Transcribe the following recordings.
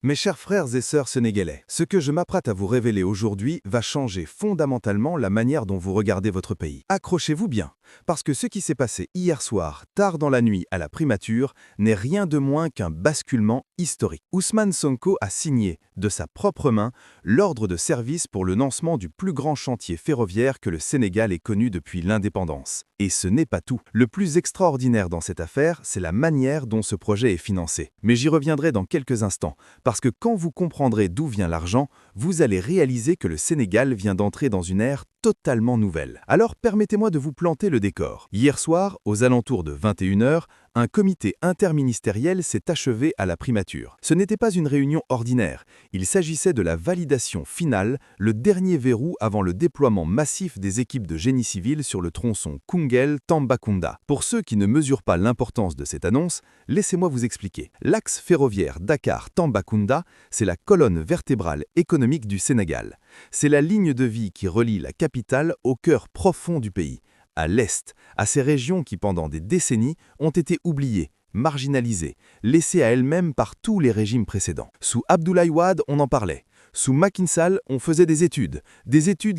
Mes chers frères et sœurs sénégalais, ce que je m'apprête à vous révéler aujourd'hui va changer fondamentalement la manière dont vous regardez votre pays. Accrochez-vous bien, parce que ce qui s'est passé hier soir, tard dans la nuit à la primature, n'est rien de moins qu'un basculement historique. Ousmane Sonko a signé, de sa propre main, l'ordre de service pour le lancement du plus grand chantier ferroviaire que le Sénégal ait connu depuis l'indépendance. Et ce n'est pas tout. Le plus extraordinaire dans cette affaire, c'est la manière dont ce projet est financé. Mais j'y reviendrai dans quelques instants. Parce que quand vous comprendrez d'où vient l'argent, vous allez réaliser que le Sénégal vient d'entrer dans une ère totalement nouvelle. Alors permettez-moi de vous planter le décor. Hier soir, aux alentours de 21h, un comité interministériel s'est achevé à la primature. Ce n'était pas une réunion ordinaire, il s'agissait de la validation finale, le dernier verrou avant le déploiement massif des équipes de génie civil sur le tronçon Koungheul-Tambacounda. Pour ceux qui ne mesurent pas l'importance de cette annonce, laissez-moi vous expliquer. L'axe ferroviaire Dakar-Tambacounda, c'est la colonne vertébrale économique du Sénégal. C'est la ligne de vie qui relie la capitale au cœur profond du pays, à l'est, à ces régions qui pendant des décennies ont été oubliées, marginalisées, laissées à elles-mêmes par tous les régimes précédents. Sous Abdoulaye Wade, on en parlait. Sous Macky Sall, on faisait des études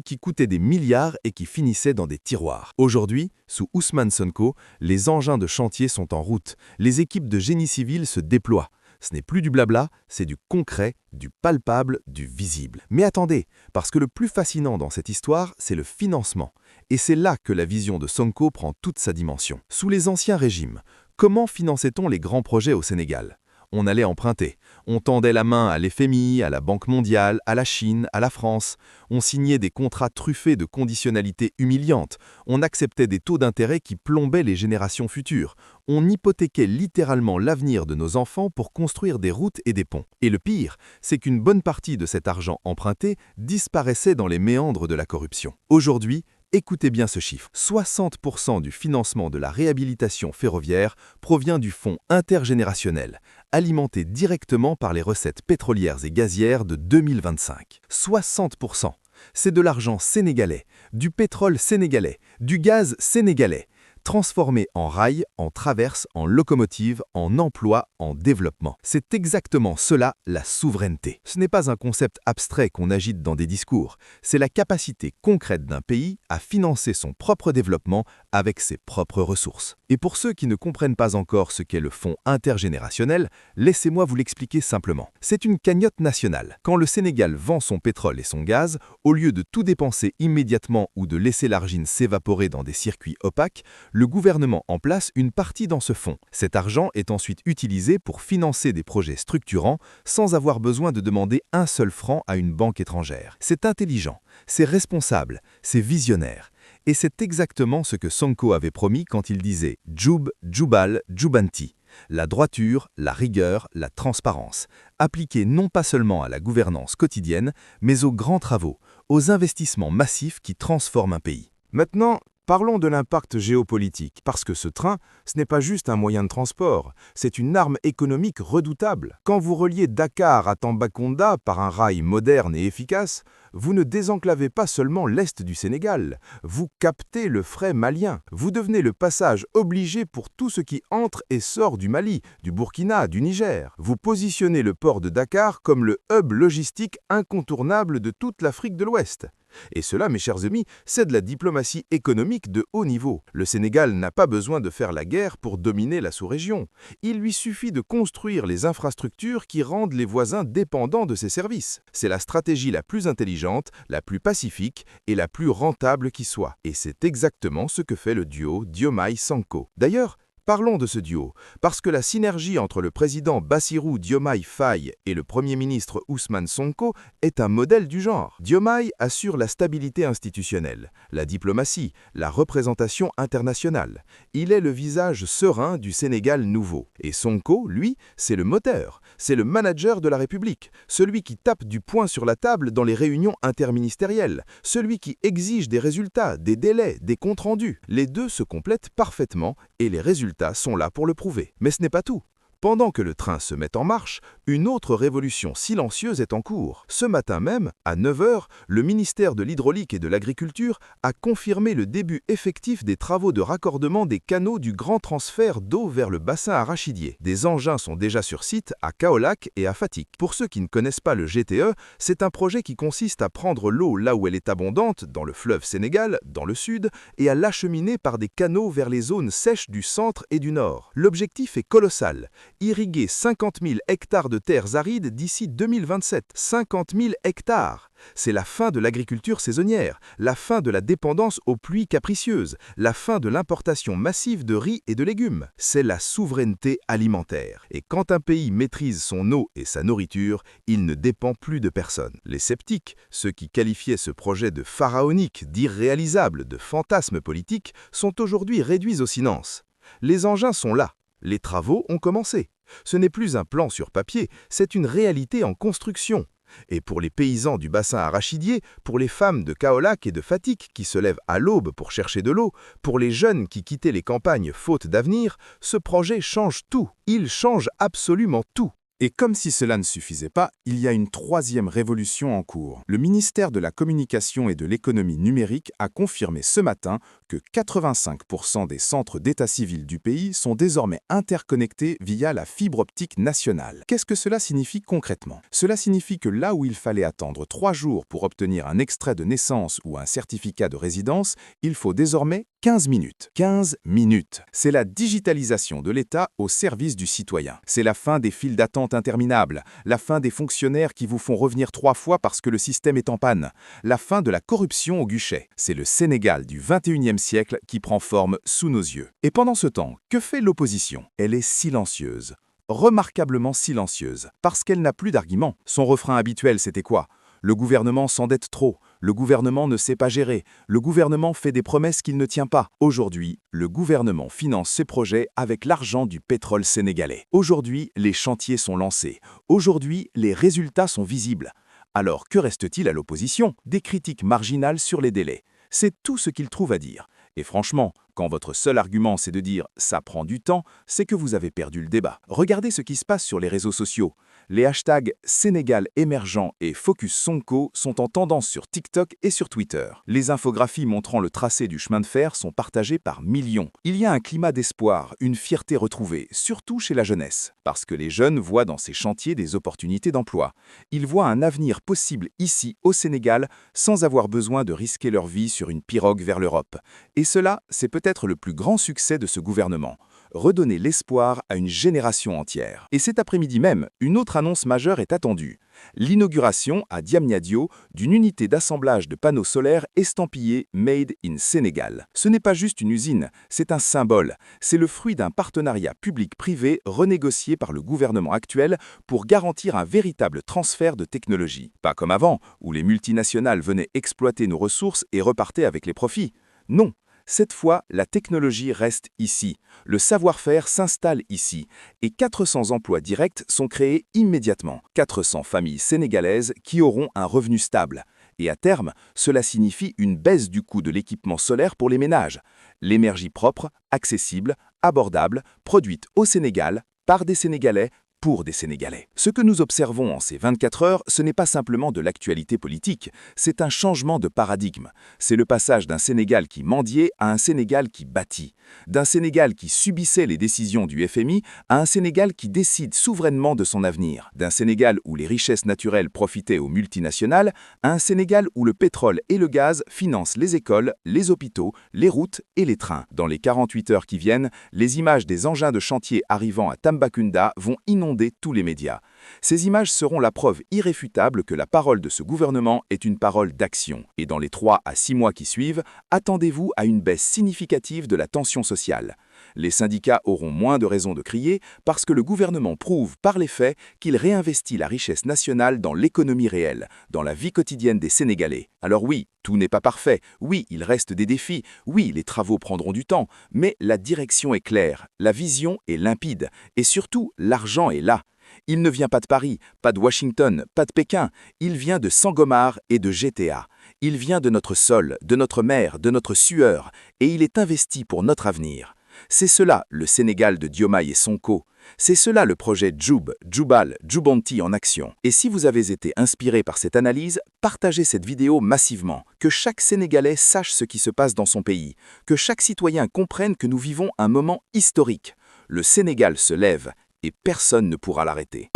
qui coûtaient des milliards et qui finissaient dans des tiroirs. Aujourd'hui, sous Ousmane Sonko, les engins de chantier sont en route, les équipes de génie civil se déploient. Ce n'est plus du blabla, c'est du concret, du palpable, du visible. Mais attendez, parce que le plus fascinant dans cette histoire, c'est le financement. Et c'est là que la vision de Sonko prend toute sa dimension. Sous les anciens régimes, comment finançait-on les grands projets au Sénégal ? On allait emprunter. On tendait la main à l'FMI, à la Banque mondiale, à la Chine, à la France. On signait des contrats truffés de conditionnalités humiliantes. On acceptait des taux d'intérêt qui plombaient les générations futures. On hypothéquait littéralement l'avenir de nos enfants pour construire des routes et des ponts. Et le pire, c'est qu'une bonne partie de cet argent emprunté disparaissait dans les méandres de la corruption. Aujourd'hui, écoutez bien ce chiffre, 60% du financement de la réhabilitation ferroviaire provient du fonds intergénérationnel, alimenté directement par les recettes pétrolières et gazières de 2025. 60%, c'est de l'argent sénégalais, du pétrole sénégalais, du gaz sénégalais, transformé en rails, en traverses, en locomotives, en emplois, en développement. C'est exactement cela, la souveraineté. Ce n'est pas un concept abstrait qu'on agite dans des discours, c'est la capacité concrète d'un pays à financer son propre développement avec ses propres ressources. Et pour ceux qui ne comprennent pas encore ce qu'est le fonds intergénérationnel, laissez-moi vous l'expliquer simplement. C'est une cagnotte nationale. Quand le Sénégal vend son pétrole et son gaz, au lieu de tout dépenser immédiatement ou de laisser l'argile s'évaporer dans des circuits opaques, le gouvernement en place une partie dans ce fonds. Cet argent est ensuite utilisé pour financer des projets structurants sans avoir besoin de demander un seul franc à une banque étrangère. C'est intelligent, c'est responsable, c'est visionnaire. Et c'est exactement ce que Sonko avait promis quand il disait « Djoub, Djoubal, Djoubanti ». La droiture, la rigueur, la transparence, appliquées non pas seulement à la gouvernance quotidienne, mais aux grands travaux, aux investissements massifs qui transforment un pays. Maintenant, parlons de l'impact géopolitique, parce que ce train, ce n'est pas juste un moyen de transport, c'est une arme économique redoutable. Quand vous reliez Dakar à Tambacounda par un rail moderne et efficace, vous ne désenclavez pas seulement l'est du Sénégal, vous captez le fret malien. Vous devenez le passage obligé pour tout ce qui entre et sort du Mali, du Burkina, du Niger. Vous positionnez le port de Dakar comme le hub logistique incontournable de toute l'Afrique de l'Ouest. Et cela, mes chers amis, c'est de la diplomatie économique de haut niveau. Le Sénégal n'a pas besoin de faire la guerre pour dominer la sous-région. Il lui suffit de construire les infrastructures qui rendent les voisins dépendants de ses services. C'est la stratégie la plus intelligente, la plus pacifique et la plus rentable qui soit. Et c'est exactement ce que fait le duo Diomaye-Sonko. D'ailleurs, parlons de ce duo, parce que la synergie entre le président Bassirou Diomaye Faye et le Premier ministre Ousmane Sonko est un modèle du genre. Diomaye assure la stabilité institutionnelle, la diplomatie, la représentation internationale. Il est le visage serein du Sénégal nouveau. Et Sonko, lui, c'est le moteur, c'est le manager de la République, celui qui tape du poing sur la table dans les réunions interministérielles, celui qui exige des résultats, des délais, des comptes rendus. Les deux se complètent parfaitement et les résultats sont là pour le prouver. Mais ce n'est pas tout. Pendant que le train se met en marche, une autre révolution silencieuse est en cours. Ce matin même, à 9 heures, le ministère de l'Hydraulique et de l'Agriculture a confirmé le début effectif des travaux de raccordement des canaux du grand transfert d'eau vers le bassin arachidier. Des engins sont déjà sur site à Kaolack et à Fatick. Pour ceux qui ne connaissent pas le GTE, c'est un projet qui consiste à prendre l'eau là où elle est abondante, dans le fleuve Sénégal, dans le sud, et à l'acheminer par des canaux vers les zones sèches du centre et du nord. L'objectif est colossal, irriguer 50 000 hectares de terres arides d'ici 2027. 50 000 hectares! C'est la fin de l'agriculture saisonnière, la fin de la dépendance aux pluies capricieuses, la fin de l'importation massive de riz et de légumes. C'est la souveraineté alimentaire. Et quand un pays maîtrise son eau et sa nourriture, il ne dépend plus de personne. Les sceptiques, ceux qui qualifiaient ce projet de pharaonique, d'irréalisable, de fantasme politique, sont aujourd'hui réduits au silence. Les engins sont là. Les travaux ont commencé. Ce n'est plus un plan sur papier, c'est une réalité en construction. Et pour les paysans du bassin arachidier, pour les femmes de Kaolack et de Fatick qui se lèvent à l'aube pour chercher de l'eau, pour les jeunes qui quittaient les campagnes faute d'avenir, ce projet change tout. Il change absolument tout. Et comme si cela ne suffisait pas, il y a une troisième révolution en cours. Le ministère de la Communication et de l'Économie numérique a confirmé ce matin que 85% des centres d'état civil du pays sont désormais interconnectés via la fibre optique nationale. Qu'est-ce que cela signifie concrètement? Cela signifie que là où il fallait attendre 3 jours pour obtenir un extrait de naissance ou un certificat de résidence, il faut désormais 15 minutes. 15 minutes. C'est la digitalisation de l'État au service du citoyen. C'est la fin des files d'attente interminables, la fin des fonctionnaires qui vous font revenir 3 fois parce que le système est en panne, la fin de la corruption au guichet. C'est le Sénégal du 21e siècle qui prend forme sous nos yeux. Et pendant ce temps, que fait l'opposition? Elle est silencieuse. Remarquablement silencieuse, parce qu'elle n'a plus d'arguments. Son refrain habituel, c'était quoi? Le gouvernement s'endette trop, le gouvernement ne sait pas gérer, le gouvernement fait des promesses qu'il ne tient pas. Aujourd'hui, le gouvernement finance ses projets avec l'argent du pétrole sénégalais. Aujourd'hui, les chantiers sont lancés. Aujourd'hui, les résultats sont visibles. Alors que reste-t-il à l'opposition? Des critiques marginales sur les délais. C'est tout ce qu'il trouve à dire. Et franchement, quand votre seul argument c'est de dire « ça prend du temps », c'est que vous avez perdu le débat. Regardez ce qui se passe sur les réseaux sociaux. Les hashtags Sénégal émergent et Focus Sonko sont en tendance sur TikTok et sur Twitter. Les infographies montrant le tracé du chemin de fer sont partagées par millions. Il y a un climat d'espoir, une fierté retrouvée, surtout chez la jeunesse. Parce que les jeunes voient dans ces chantiers des opportunités d'emploi. Ils voient un avenir possible ici, au Sénégal, sans avoir besoin de risquer leur vie sur une pirogue vers l'Europe. Et cela, c'est peut-être le plus grand succès de ce gouvernement. Redonner l'espoir à une génération entière. Et cet après-midi même, une autre annonce majeure est attendue. L'inauguration à Diamniadio d'une unité d'assemblage de panneaux solaires estampillés Made in Sénégal. Ce n'est pas juste une usine, c'est un symbole. C'est le fruit d'un partenariat public-privé renégocié par le gouvernement actuel pour garantir un véritable transfert de technologie. Pas comme avant, où les multinationales venaient exploiter nos ressources et repartaient avec les profits. Non. Cette fois, la technologie reste ici, le savoir-faire s'installe ici, et 400 emplois directs sont créés immédiatement. 400 familles sénégalaises qui auront un revenu stable. Et à terme, cela signifie une baisse du coût de l'équipement solaire pour les ménages. L'énergie propre, accessible, abordable, produite au Sénégal, par des Sénégalais, pour des Sénégalais. Ce que nous observons en ces 24 heures, ce n'est pas simplement de l'actualité politique, c'est un changement de paradigme. C'est le passage d'un Sénégal qui mendiait à un Sénégal qui bâtit, d'un Sénégal qui subissait les décisions du FMI à un Sénégal qui décide souverainement de son avenir, d'un Sénégal où les richesses naturelles profitaient aux multinationales à un Sénégal où le pétrole et le gaz financent les écoles, les hôpitaux, les routes et les trains. Dans les 48 heures qui viennent, les images des engins de chantier arrivant à Tambacounda vont inonder tous les médias. Ces images seront la preuve irréfutable que la parole de ce gouvernement est une parole d'action. Et dans les 3 à 6 mois qui suivent, attendez-vous à une baisse significative de la tension sociale. Les syndicats auront moins de raisons de crier parce que le gouvernement prouve par les faits qu'il réinvestit la richesse nationale dans l'économie réelle, dans la vie quotidienne des Sénégalais. Alors oui, tout n'est pas parfait, oui, il reste des défis, oui, les travaux prendront du temps, mais la direction est claire, la vision est limpide, et surtout, l'argent est là. Il ne vient pas de Paris, pas de Washington, pas de Pékin, il vient de Sangomar et de GTA. Il vient de notre sol, de notre mer, de notre sueur, et il est investi pour notre avenir. C'est cela le Sénégal de Diomaye et Sonko. C'est cela le projet Djoub, Djoubal, Djoubanti en action. Et si vous avez été inspiré par cette analyse, partagez cette vidéo massivement. Que chaque Sénégalais sache ce qui se passe dans son pays. Que chaque citoyen comprenne que nous vivons un moment historique. Le Sénégal se lève et personne ne pourra l'arrêter.